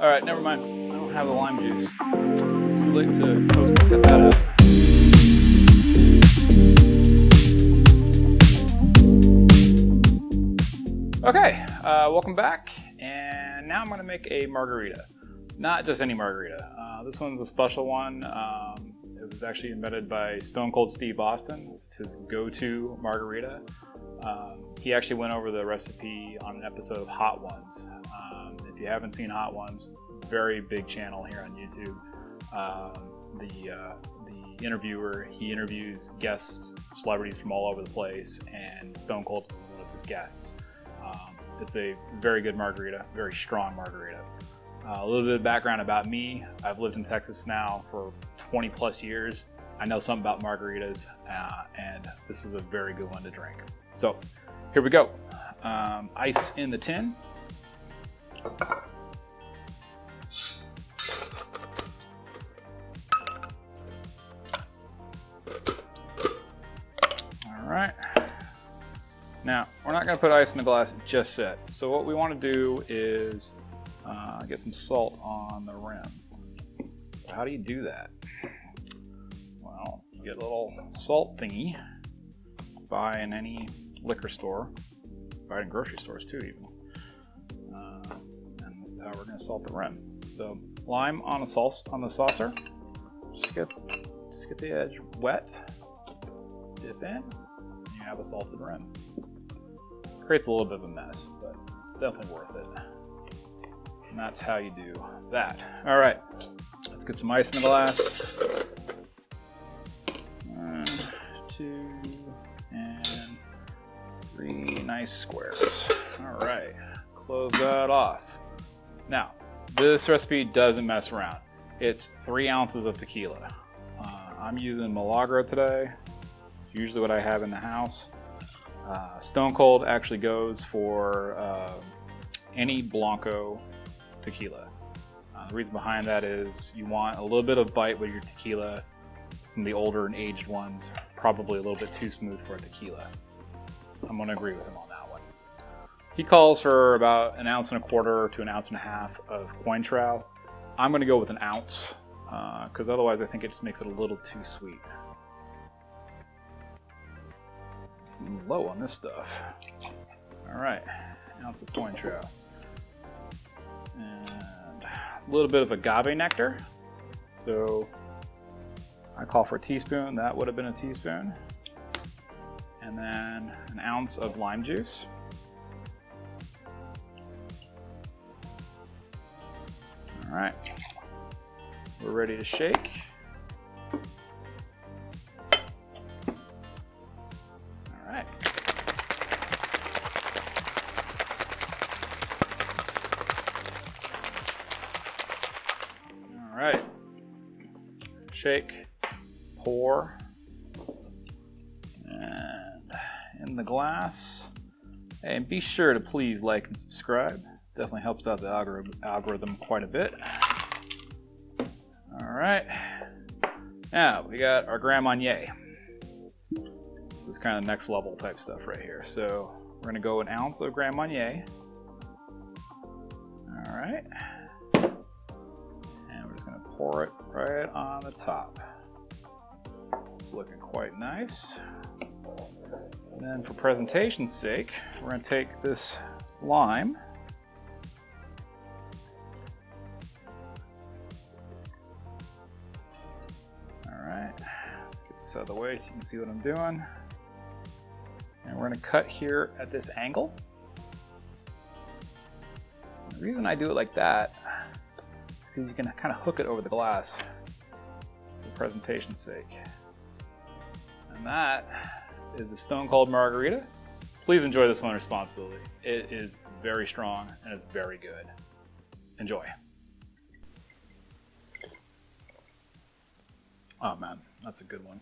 All right, never mind. I don't have the lime juice. Too late to post to cut that out. Okay, welcome back. And now I'm going to make a margarita. Not just any margarita. This one's a special one. It was actually invented by Stone Cold Steve Austin. It's his go-to margarita. He actually went over the recipe on an episode of Hot Ones. If you haven't seen Hot Ones, very big channel here on YouTube. The interviewer, he interviews guests, celebrities from all over the place, and Stone Cold was one of his guests. It's a very good margarita, very strong margarita. A little bit of background about me. I've lived in Texas now for 20 plus years. I know something about margaritas, and this is a very good one to drink. So here we go. Ice in the tin. All right. Now, we're not going to put ice in the glass just yet. So what we want to do is get some salt on the rim. So how do you do that? Well, you get a little salt thingy. Buy in any liquor store. Buy it in grocery stores too, even. And this is how we're going to salt the rim. So lime on the saucer. Just get the edge wet. Dip in. And you have a salted rim. Creates a little bit of a mess, but it's definitely worth it. And that's how you do that. All right, let's get some ice in the glass. 1, 2, and 3 nice squares. All right, close that off. Now, this recipe doesn't mess around. It's 3 ounces of tequila. I'm using Milagro today. It's usually what I have in the house. Stone Cold actually goes for any Blanco tequila. The reason behind that is you want a little bit of bite with your tequila. Some of the older and aged ones, probably a little bit too smooth for a tequila. I'm going to agree with him on that one. He calls for about 1.25 ounces to 1.5 ounces of Cointreau. I'm going to go with 1 ounce because otherwise I think it just makes it a little too sweet. I'm low on this stuff. All right, 1 ounce of Cointreau. And a little bit of Agave Nectar. So I call for a teaspoon. That would have been a teaspoon. And then 1 ounce of lime juice. All right, we're ready to shake. All right. All right. Shake, pour, and in the glass. Hey, and be sure to please like and subscribe. Definitely helps out the algorithm quite a bit. All right. Now we got our Grand Marnier. This is kind of next level type stuff right here. So we're gonna go 1 ounce of Grand Marnier. All right. And we're just gonna pour it right on the top. It's looking quite nice. And then for presentation's sake, we're gonna take this lime. All right, let's get this out of the way so you can see what I'm doing. And we're gonna cut here at this angle. And the reason I do it like that is because you can kind of hook it over the glass for presentation's sake. And that is the Stone Cold Margarita. Please enjoy this one responsibly. It is very strong and it's very good. Enjoy. Oh man, that's a good one.